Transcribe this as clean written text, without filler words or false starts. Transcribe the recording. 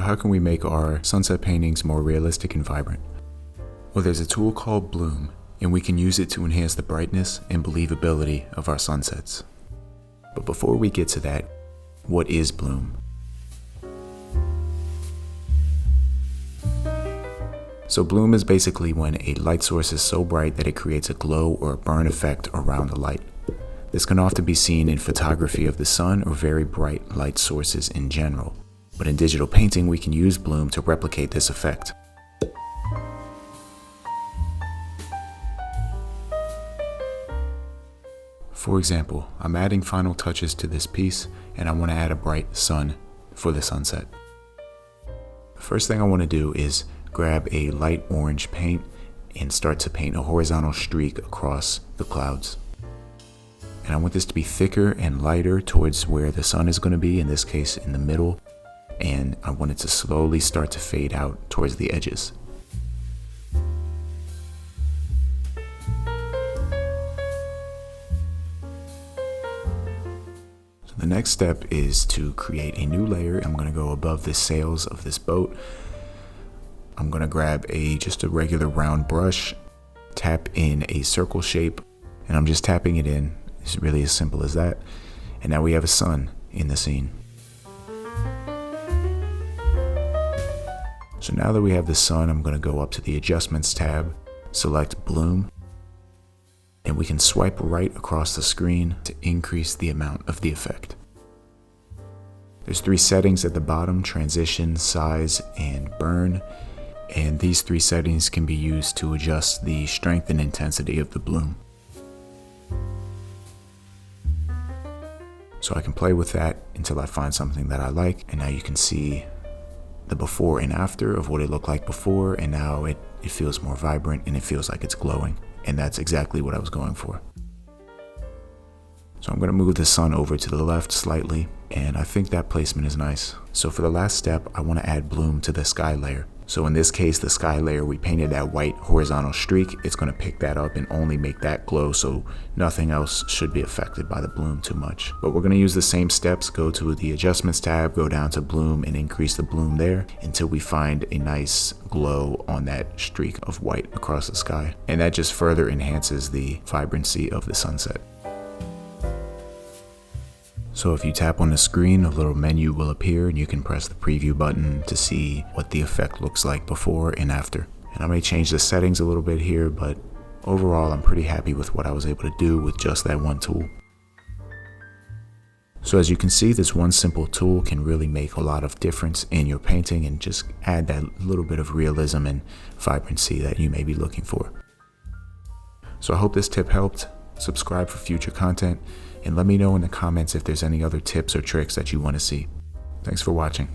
So how can we make our sunset paintings more realistic and vibrant? Well, there's a tool called Bloom, and we can use it to enhance the brightness and believability of our sunsets. But before we get to that, what is Bloom? So bloom is basically when a light source is so bright that it creates a glow or a burn effect around the light. This can often be seen in photography of the sun or very bright light sources in general. But in digital painting, we can use bloom to replicate this effect. For example, I'm adding final touches to this piece and I want to add a bright sun for the sunset. The first thing I want to do is grab a light orange paint and start to paint a horizontal streak across the clouds. And I want this to be thicker and lighter towards where the sun is going to be, in this case in the middle, and I want it to slowly start to fade out towards the edges. So the next step is to create a new layer. I'm going to go above the sails of this boat. I'm going to grab just a regular round brush, tap in a circle shape, and I'm just tapping it in. It's really as simple as that. And now we have a sun in the scene. So now that we have the sun, I'm going to go up to the Adjustments tab, select Bloom, and we can swipe right across the screen to increase the amount of the effect. There's 3 settings at the bottom: transition, size, and burn. And these 3 settings can be used to adjust the strength and intensity of the bloom. So I can play with that until I find something that I like. And now you can see the before and after of what it looked like before, and now it feels more vibrant and it feels like it's glowing. And that's exactly what I was going for. So I'm going to move the sun over to the left slightly, and I think that placement is nice. So for the last step, I want to add bloom to the sky layer. So in this case, the sky layer, we painted that white horizontal streak. It's going to pick that up and only make that glow, so nothing else should be affected by the bloom too much. But we're going to use the same steps. Go to the Adjustments tab, go down to Bloom, and increase the bloom there until we find a nice glow on that streak of white across the sky. And that just further enhances the vibrancy of the sunset. So if you tap on the screen, a little menu will appear and you can press the preview button to see what the effect looks like before and after. And I may change the settings a little bit here, but overall I'm pretty happy with what I was able to do with just that one tool. So as you can see, this one simple tool can really make a lot of difference in your painting and just add that little bit of realism and vibrancy that you may be looking for. So I hope this tip helped. Subscribe for future content, and let me know in the comments if there's any other tips or tricks that you want to see. Thanks for watching.